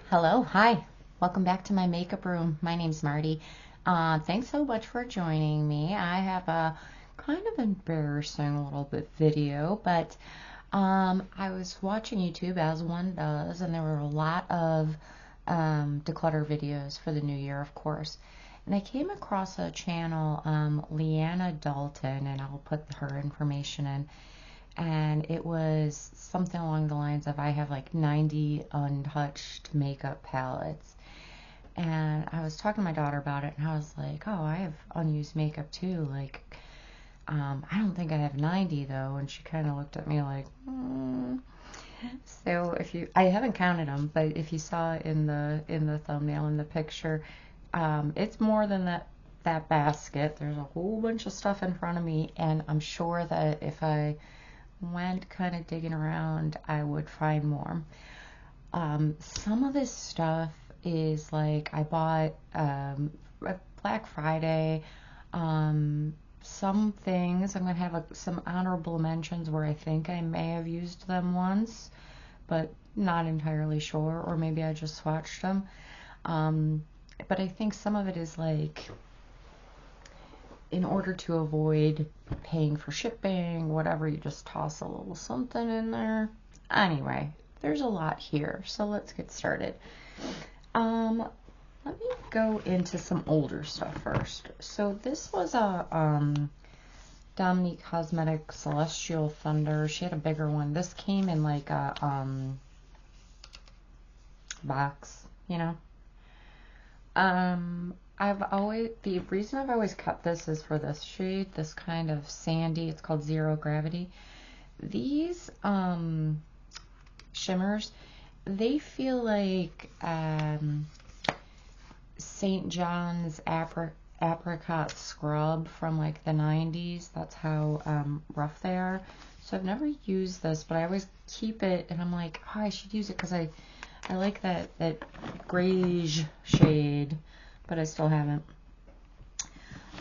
Hello, hi. Welcome back to my makeup room. My name's Marty. Thanks so much for joining me. I have a kind of embarrassing little bit video, but I was watching YouTube as one does, and there were a lot of declutter videos for the new year, of course. And I came across a channel, Leanna Dalton, and I'll put her information in, and it was something along the lines of I have like 90 untouched makeup palettes. And I was talking to my daughter about it, and I was like, oh, I have unused makeup too. Like, I don't think I have 90 though. And she kind of looked at me like, So I haven't counted them, but if you saw in the thumbnail in the picture, it's more than that basket. There's a whole bunch of stuff in front of me, and I'm sure that if I went kind of digging around, I would find more. Some of this stuff is like I bought Black Friday. Some things I'm gonna have some honorable mentions where I think I may have used them once, but not entirely sure, or maybe I just swatched them. But I think some of it is like in order to avoid paying for shipping, whatever, you just toss a little something in there. Anyway, there's a lot here, so let's get started. Let me go into some older stuff first. So this was a Dominique Cosmetic Celestial Thunder. She had a bigger one. This came in like a box, you know. The reason I've always kept this is for this shade, this kind of sandy. It's called Zero Gravity. These shimmers, they feel like St. John's apricot scrub from like the 90s. That's how rough they are. So I've never used this, but I always keep it, and I'm like, oh, I should use it because I like that grayish shade, but I still haven't.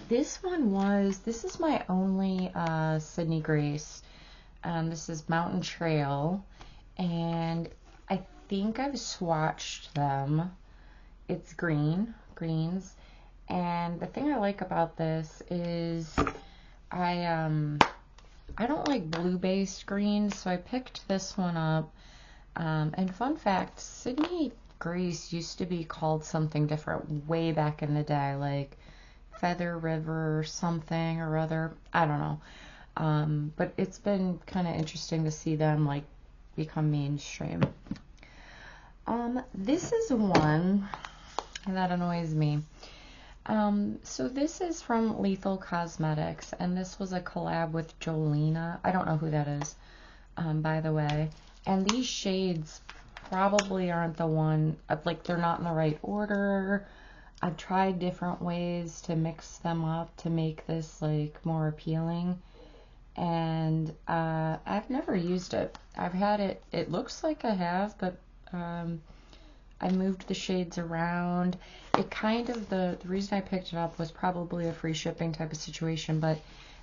This is my only Sydney Grace. This is Mountain Trail, and I think I've swatched them. It's greens, and the thing I like about this is I don't like blue-based greens, so I picked this one up. And fun fact, Sydney Grace used to be called something different way back in the day, like Feather River something or other. I don't know. But it's been kind of interesting to see them like become mainstream. This is one that annoys me. So this is from Lethal Cosmetics, and this was a collab with Jolena. I don't know who that is, by the way. And these shades probably aren't the one, like they're not in the right order. I've tried different ways to mix them up to make this like more appealing, and I've never used it. I've had it, it looks like I have, but I moved the shades around. It kind of, the reason I picked it up was probably a free shipping type of situation, but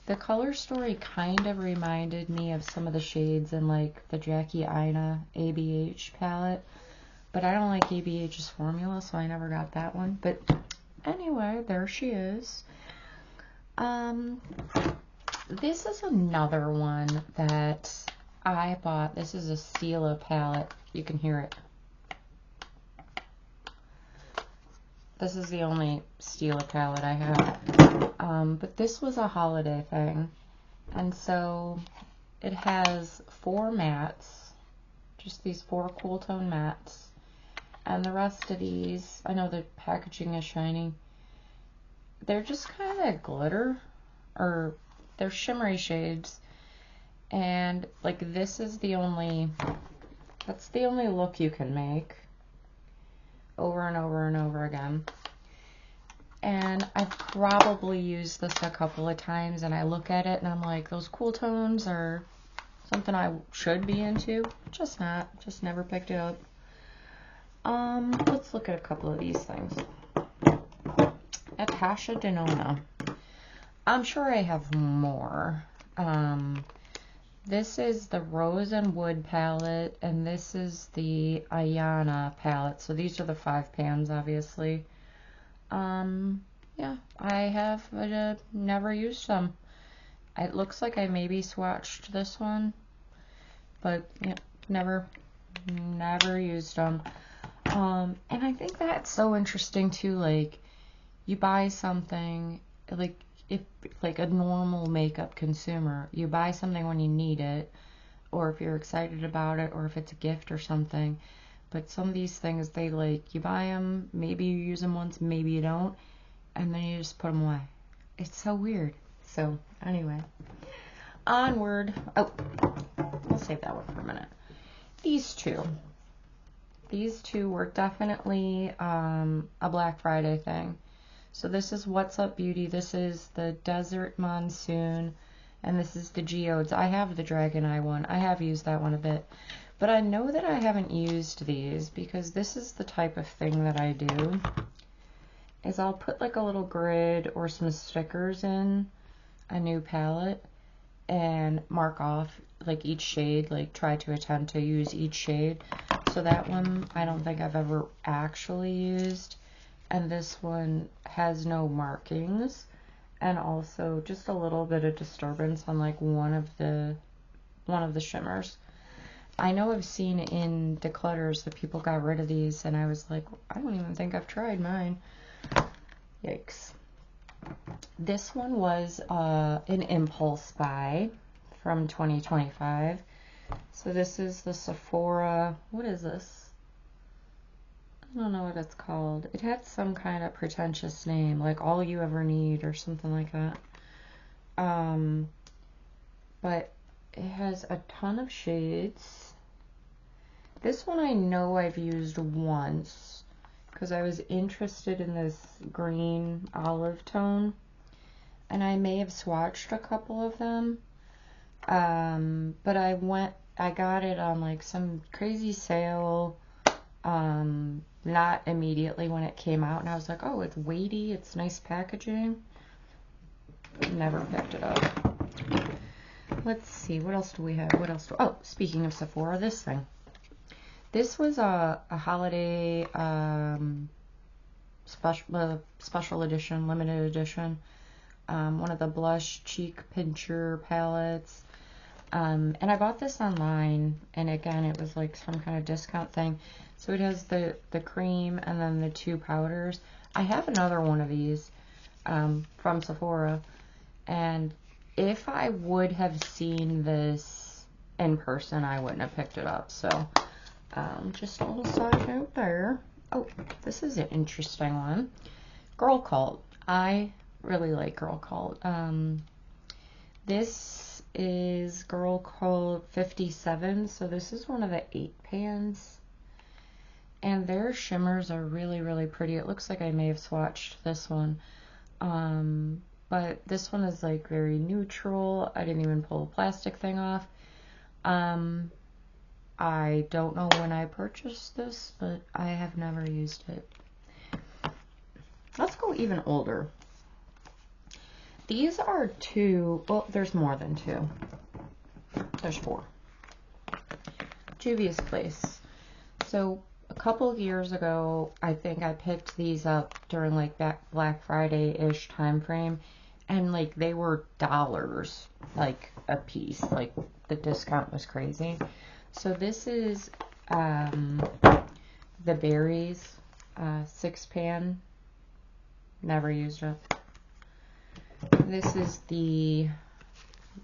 the color story kind of reminded me of some of the shades in like the Jackie Aina ABH palette, but I don't like ABH's formula, so I never got that one. But anyway, there she is. This is another one that I bought. This is a Stila palette. You can hear it. This is the only Stila palette I have. But this was a holiday thing. And so it has 4 mattes, just these 4 cool tone mattes. And the rest of these, I know the packaging is shiny. They're just kind of glitter, or they're shimmery shades. And like this is that's the only look you can make over and over and over again. And I've probably used this a couple of times, and I look at it and I'm like, those cool tones are something I should be into. Just not. Just never picked it up. Let's look at a couple of these things. Natasha Denona. I'm sure I have more. This is the Rose and Wood palette, and this is the Ayana palette. So these are the 5 pans, obviously. Yeah, I have never used them. It looks like I maybe swatched this one, but yeah, never used them. And I think that's so interesting too. Like, you buy something, like, if like a normal makeup consumer, you buy something when you need it, or if you're excited about it, or if it's a gift or something. But some of these things, they like, you buy them, maybe you use them once, maybe you don't, and then you just put them away. It's so weird. So anyway, onward. Oh, I'll save that one for a minute. These two were definitely a Black Friday thing. So this is What's Up Beauty. This is the Desert Monsoon, and this is the Geodes. I have the Dragon Eye one. I have used that one a bit, but I know that I haven't used these because this is the type of thing that I do, is I'll put like a little grid or some stickers in a new palette and mark off like each shade, like try to attempt to use each shade. So that one I don't think I've ever actually used, and this one has no markings, and also just a little bit of disturbance on like one of the shimmers. I know I've seen in declutters that people got rid of these, and I was like, I don't even think I've tried mine. Yikes. This one was an impulse buy from 2025. So this is the Sephora, what is this? I don't know what it's called. It had some kind of pretentious name, like All You Ever Need or something like that. But it has a ton of shades. This one I know I've used once because I was interested in this green olive tone, and I may have swatched a couple of them. But I got it on like some crazy sale, not immediately when it came out, and I was like, oh, it's weighty, it's nice packaging. Never picked it up. Let's see, what else do we have? Oh, speaking of Sephora, this thing. This was a holiday special edition, limited edition. One of the blush cheek pincher palettes. And I bought this online, and again, it was like some kind of discount thing. So it has the cream and then the 2 powders. I have another one of these from Sephora, and if I would have seen this in person, I wouldn't have picked it up. So just a little side note there. Oh, this is an interesting one. Girl Cult. I really like Girl Cult. This is Girl Cult 57. So this is one of the 8 pans. And their shimmers are really, really pretty. It looks like I may have swatched this one. But this one is like very neutral. I didn't even pull the plastic thing off. I don't know when I purchased this, but I have never used it. Let's go even older. These are 2, well, there's more than 2. There's 4. Juvia's Place. So a couple of years ago, I think I picked these up during like Black Friday-ish time frame, and like they were dollars like a piece. Like the discount was crazy. So this is the Berries 6 pan. Never used it. This is the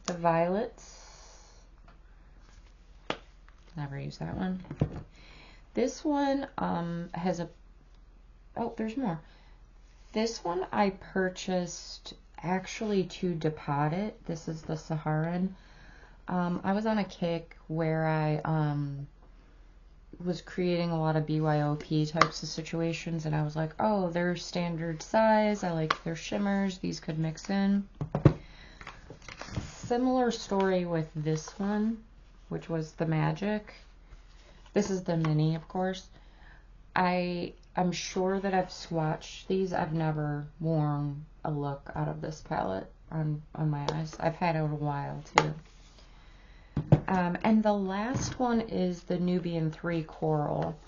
Violets. Never used that one. This one has a, oh, there's more. This one I purchased actually to depot it. This is the Saharan. I was on a kick where I was creating a lot of BYOP types of situations, and I was like, oh, they're standard size. I like their shimmers. These could mix in. Similar story with this one, which was the Magic. This is the mini, of course. I'm sure that I've swatched these. I've never worn a look out of this palette on my eyes. I've had it a while too. And the last one is the Nubian 3 Coral.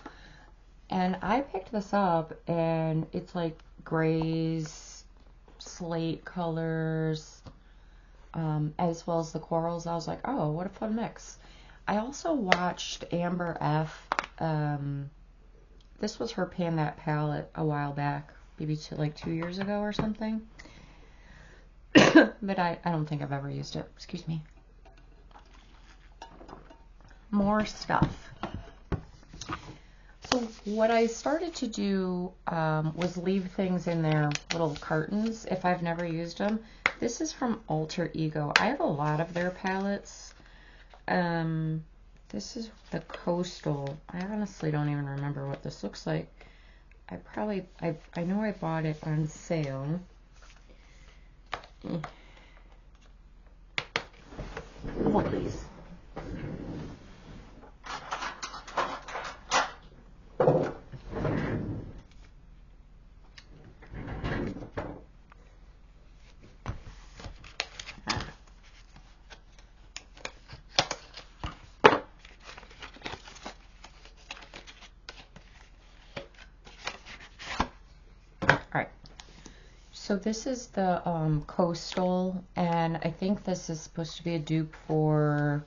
And I picked this up, and it's like grays, slate colors, as well as the corals. I was like, oh, what a fun mix. I also watched Amber F. This was her Pan That palette a while back, maybe like 2 years ago or something. But I don't think I've ever used it. Excuse me. More stuff. So what I started to do was leave things in their little cartons if I've never used them. This is from Alter Ego. I have a lot of their palettes. This is the Coastal. I honestly don't even remember what this looks like. I know I bought it on sale. Hold please. So this is the Coastal, and I think this is supposed to be a dupe for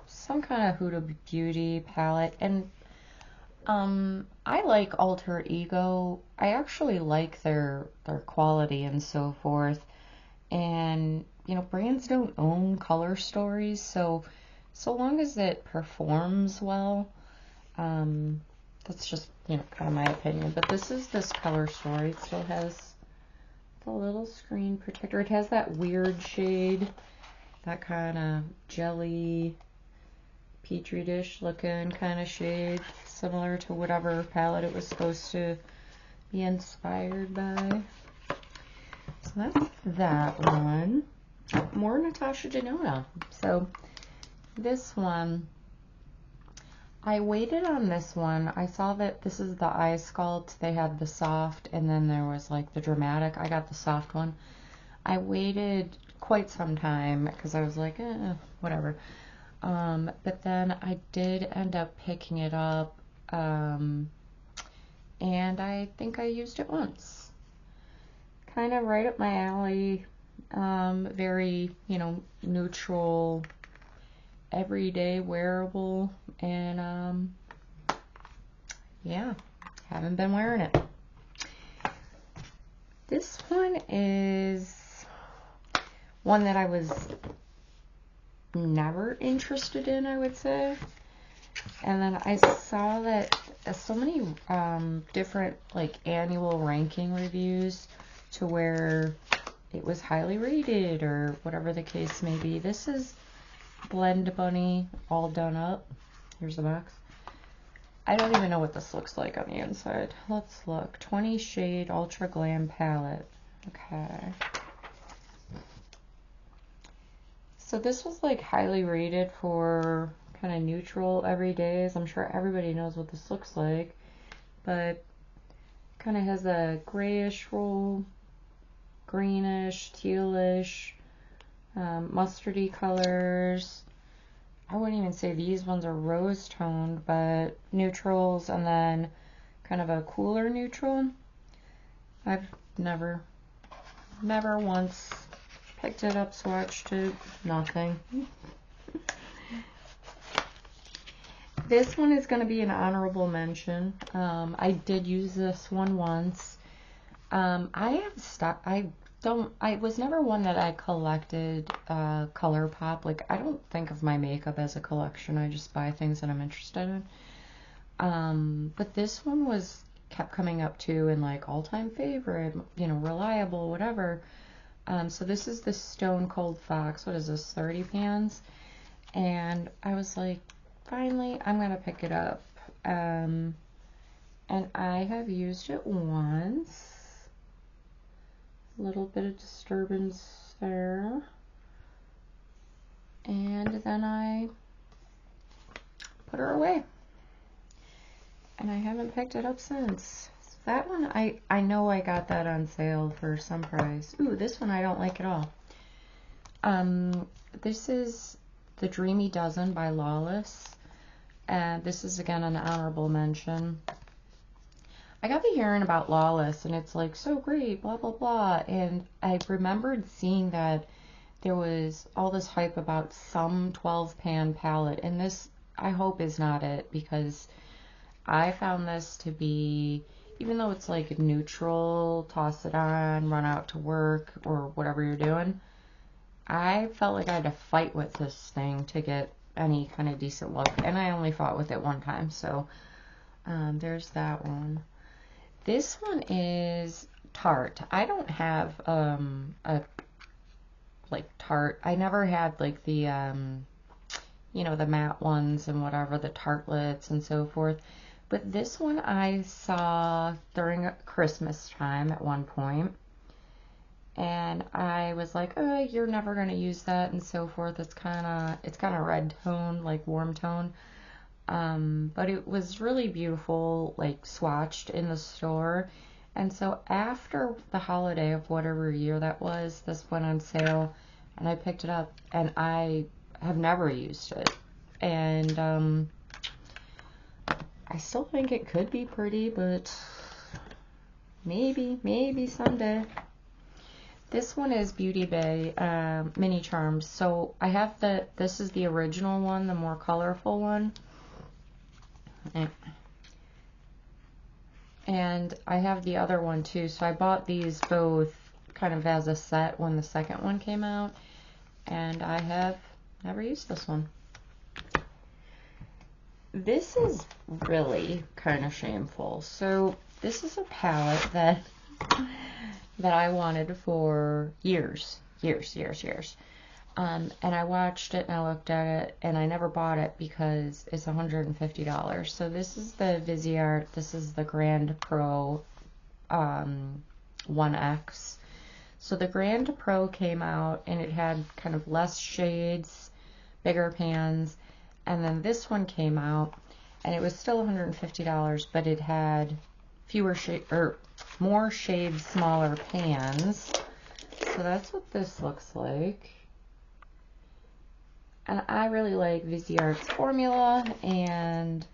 some kind of Huda Beauty palette. And I like Alter Ego. I actually like their quality and so forth. And you know, brands don't own color stories, so long as it performs well, that's just, you know, kind of my opinion. But this is this color story. It still has the little screen protector. It has that weird shade, that kind of jelly, petri dish looking kind of shade, similar to whatever palette it was supposed to be inspired by. So that's that one. More Natasha Denona. So this one, I waited on this one. I saw that this is the eye sculpt. They had the soft, and then there was like the dramatic. I got the soft one. I waited quite some time because I was like, whatever. But then I did end up picking it up, and I think I used it once. Kind of right up my alley. Very, you know, neutral, everyday wearable, and yeah, haven't been wearing it. This one is one that I was never interested in, I would say, and then I saw that so many different like annual ranking reviews to where it was highly rated or whatever the case may be. This is Blend Bunny all done up. Here's the box. I don't even know what this looks like on the inside. Let's look. 20 shade ultra glam palette. Okay. So this was like highly rated for kind of neutral everydays. I'm sure everybody knows what this looks like, but kind of has a grayish roll, greenish, tealish, mustardy colors. I wouldn't even say these ones are rose toned, but neutrals, and then kind of a cooler neutral. I've never once picked it up, swatched it, nothing. This one is going to be an honorable mention. I did use this one once. I was never one that I collected ColourPop. Like, I don't think of my makeup as a collection. I just buy things that I'm interested in. But this one kept coming up too in like all-time favorite, you know, reliable, whatever. So this is the Stone Cold Fox. What is this, 30 pans? And I was like, finally, I'm gonna pick it up. And I have used it once. A little bit of disturbance there, and then I put her away, and I haven't picked it up since. So that one, I know I got that on sale for some price. Ooh, this one I don't like at all. This is the Dreamy Dozen by Lawless. And this is, again, an honorable mention. I got to hearing about Lawless, and it's like, so great, blah, blah, blah. And I remembered seeing that there was all this hype about some 12-pan palette. And this, I hope, is not it, because I found this to be, even though it's like neutral, toss it on, run out to work, or whatever you're doing, I felt like I had to fight with this thing to get any kind of decent look. And I only fought with it one time, so there's that one. This one is Tarte. I don't have a like Tarte. I never had like the you know, the matte ones and whatever, the tartlets and so forth. But this one I saw during Christmas time at one point, and I was like, oh, you're never gonna use that and so forth. It's kind of red tone, like warm tone. But it was really beautiful, like swatched in the store. And so after the holiday of whatever year that was, this went on sale, and I picked it up, and I have never used it. And I still think it could be pretty, but maybe someday. This one is Beauty Bay Mini Charms. So I have this is the original one, the more colorful one. And I have the other one too. So I bought these both kind of as a set when the second one came out. And I have never used this one. This is really kind of shameful. So this is a palette that I wanted for years. And I watched it and I looked at it and I never bought it because it's $150. So this is the Viseart. This is the Grand Pro 1X. So the Grand Pro came out and it had kind of less shades, bigger pans. And then this one came out and it was still $150, but it had more shades, smaller pans. So that's what this looks like. And I really like Viseart's formula, and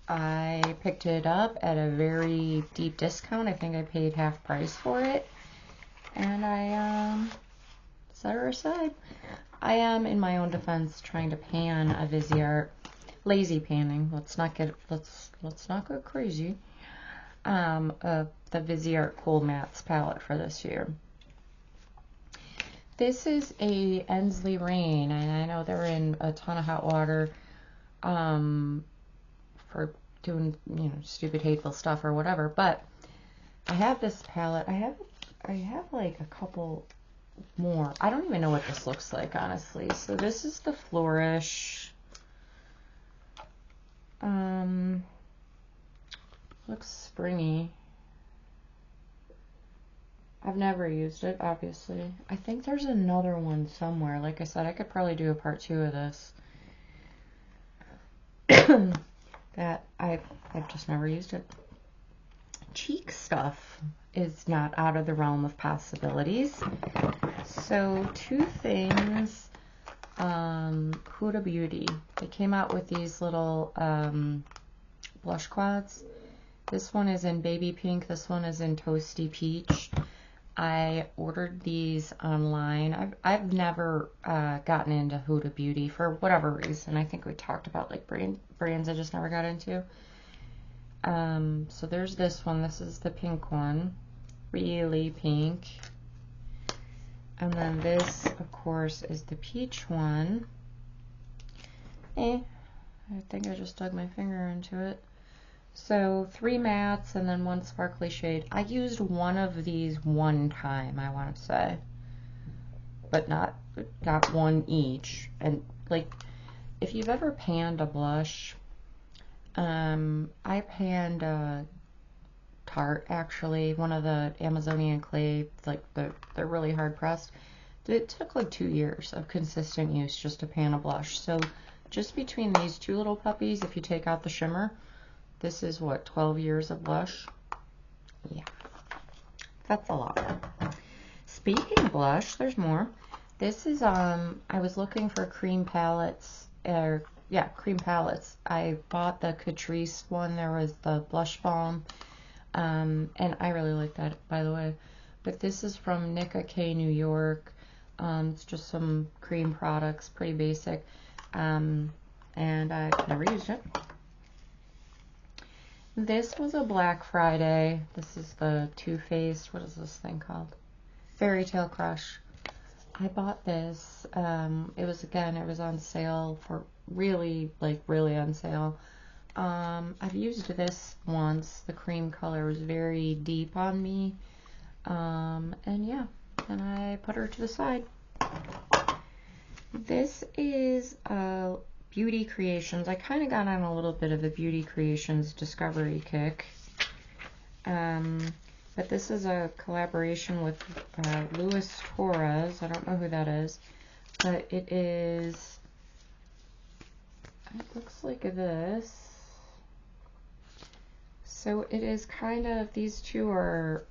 I picked it up at a very deep discount. I think I paid half price for it, and I set her aside. I am, in my own defense, trying to pan a Viseart, lazy panning. Let's not get crazy. The Viseart Cool Mattes palette for this year. This is a Ensley Rain, and I know they're in a ton of hot water for doing, you know, stupid, hateful stuff or whatever. But I have this palette. I have like a couple more. I don't even know what this looks like, honestly. So this is the Flourish. Looks springy. I've never used it, obviously. I think there's another one somewhere. Like I said, I could probably do a part 2 of this. That I've just never used it. Cheek stuff is not out of the realm of possibilities. So 2 things. Huda Beauty. They came out with these little blush quads. This one is in baby pink. This one is in toasty peach. I ordered these online. I've never gotten into Huda Beauty for whatever reason. I think we talked about like brands I just never got into. So there's this one. This is the pink one. Really pink. And then this, of course, is the peach one. I think I just dug my finger into it. So 3 mattes and then 1 sparkly shade. I used one of these one time, I want to say, but not one each. And like, if you've ever panned a blush, I panned Tarte, actually, one of the Amazonian clay, like they're really hard pressed. It took like 2 years of consistent use just to pan a blush. So just between these 2 little puppies, if you take out the shimmer, this is what, 12 years of blush? Yeah, that's a lot. Speaking of blush, there's more. This is, I was looking for cream palettes, or, yeah, cream palettes. I bought the Catrice one. There was the blush balm, and I really like that, by the way. But this is from Nicka K, New York. It's just some cream products, pretty basic, and I've never used it. This was a Black Friday. This is the Too Faced, what is this thing called? Fairy Tale Crush. I bought this. It was on sale for really on sale. I've used this once. The cream color was very deep on me. And yeah, and I put her to the side. This is Beauty Creations. I kind of got on a little bit of a Beauty Creations discovery kick. But this is a collaboration with Luis Torres. I don't know who that is, but it looks like this. So it is kind of, these two are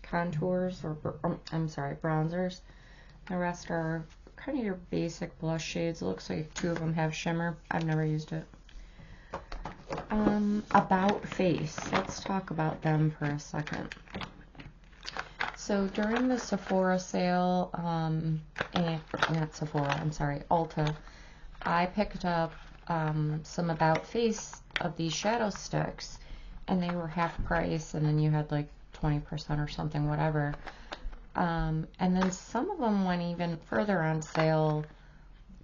contours, or I'm sorry, bronzers. The rest are kind of your basic blush shades. It looks like two of them have shimmer. I've never used it. About Face. Let's talk about them for a second. So during the Sephora sale, not Sephora, I'm sorry, Ulta, I picked up some About Face of these shadow sticks, and they were half price, and then you had like 20% or something, whatever. And then some of them went even further on sale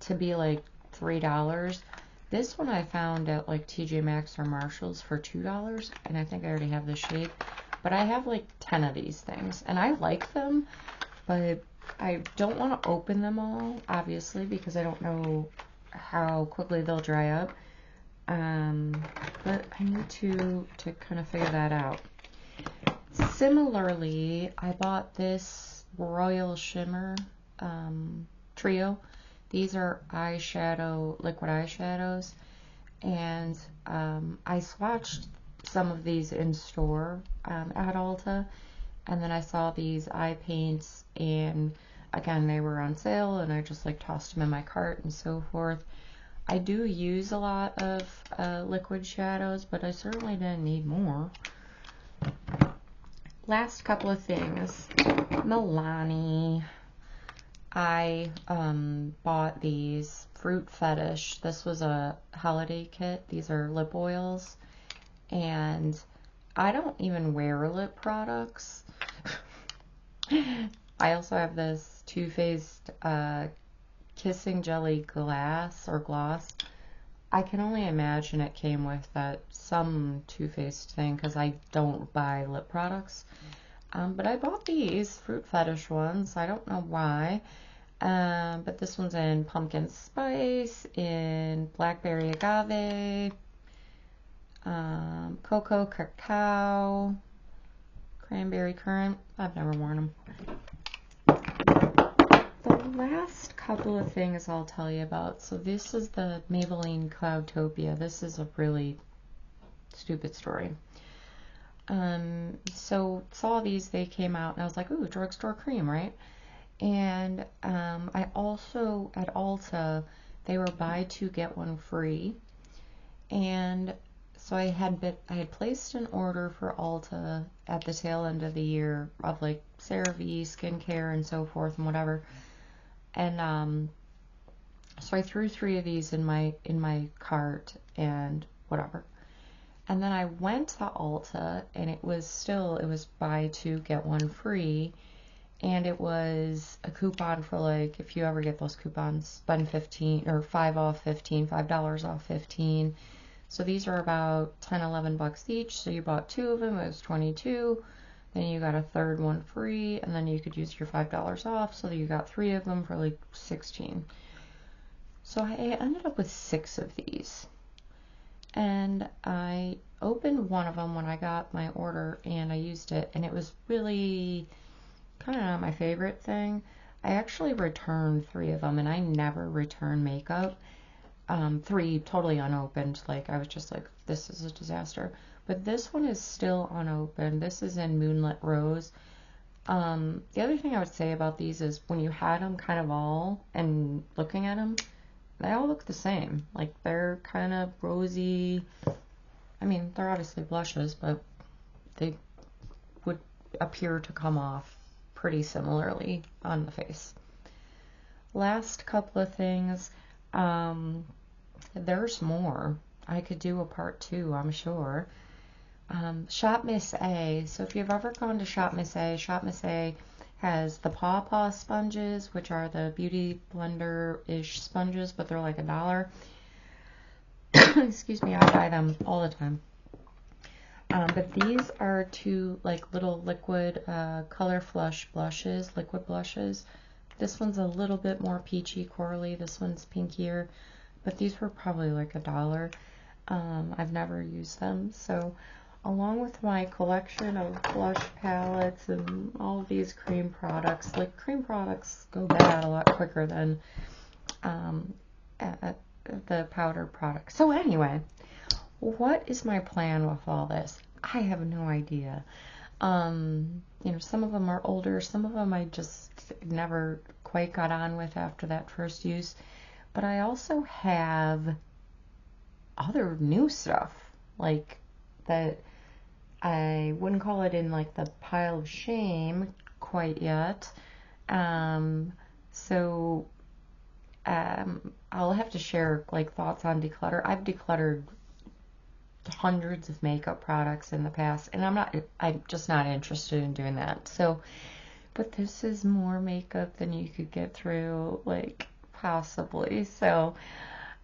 to be like $3. This one I found at like TJ Maxx or Marshall's for $2, and I think I already have the shade. But I have like 10 of these things, and I like them, but I don't want to open them all, obviously, because I don't know how quickly they'll dry up. But I need to kind of figure that out. Similarly, I bought this Royal Shimmer trio. These are liquid eyeshadows, and I swatched some of these in store at Ulta, and then I saw these eye paints, and again, they were on sale, and I just like tossed them in my cart and so forth. I do use a lot of liquid shadows, but I certainly didn't need more. Last couple of things. Milani. I bought these Fruit Fetish. This was a holiday kit. These are lip oils, and I don't even wear lip products. I also have this Too Faced Kissing Jelly gloss. I can only imagine it came with some Too Faced thing, because I don't buy lip products. But I bought these Fruit Fetish ones. I don't know why. But this one's in pumpkin spice, in blackberry agave, cocoa cacao, cranberry currant. I've never worn them. The last couple of things I'll tell you about. So this is the Maybelline Cloudtopia. This is a really stupid story. So saw these, they came out, and I was like, ooh, drugstore cream, right? And I also, at Ulta, they were buy two get one free, and so I had placed an order for Ulta at the tail end of the year of like CeraVe, skincare, and so forth and whatever, and so I threw 3 of these in my cart and whatever. And then I went to Ulta, and it was buy two get one free, and it was a coupon for, like, if you ever get those coupons, spend 15 or 5 off 15, $5 off 15. So these are about 10, 11 bucks each. So you bought 2 of them, it was 22. Then you got a third one free, and then you could use your $5 off, so you got 3 of them for like 16. So I ended up with 6 of these. And I opened one of them when I got my order, and I used it, and it was really kind of not my favorite thing. I actually returned 3 of them, and I never return makeup. 3 totally unopened. Like, I was just like, this is a disaster. But this one is still unopened. This is in Moonlit Rose. The other thing I would say about these is when you had them kind of all and looking at them, they all look the same. Like they're kind of rosy. I mean, they're obviously blushes, but they would appear to come off pretty similarly on the face. Last couple of things. There's more. I could do a part 2, I'm sure. Shop Miss A. So if you've ever gone to Shop Miss A has the Paw Paw sponges, which are the beauty blender-ish sponges, but they're like $1. Excuse me, I buy them all the time. But these are 2 like little liquid color flush blushes, liquid blushes. This one's a little bit more peachy corally. This one's pinkier, but these were probably like $1. I've never used them, so along with my collection of blush palettes and all of these cream products, like cream products go bad a lot quicker than the powder products. So anyway, what is my plan with all this? I have no idea. You know, some of them are older, some of them I just never quite got on with after that first use, but I also have other new stuff, like that I wouldn't call it in like the pile of shame quite yet. So I'll have to share like thoughts on declutter. I've decluttered hundreds of makeup products in the past, and I'm just not interested in doing that. So, but this is more makeup than you could get through, like possibly. So,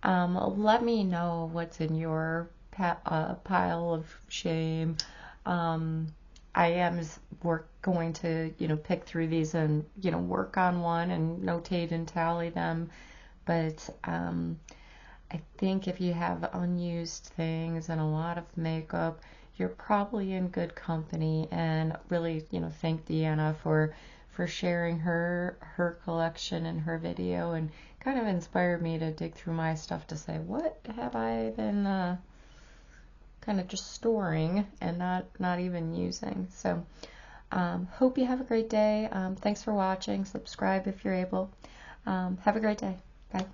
let me know what's in your pile of shame. I am going to, you know, pick through these and, you know, work on one and notate and tally them. But I think if you have unused things and a lot of makeup, you're probably in good company. And really, you know, thank Leanna for sharing her collection and her video, and kind of inspired me to dig through my stuff to say, what have I been kind of just storing and not even using. So hope you have a great day. Thanks for watching. Subscribe if you're able. Have a great day. Bye.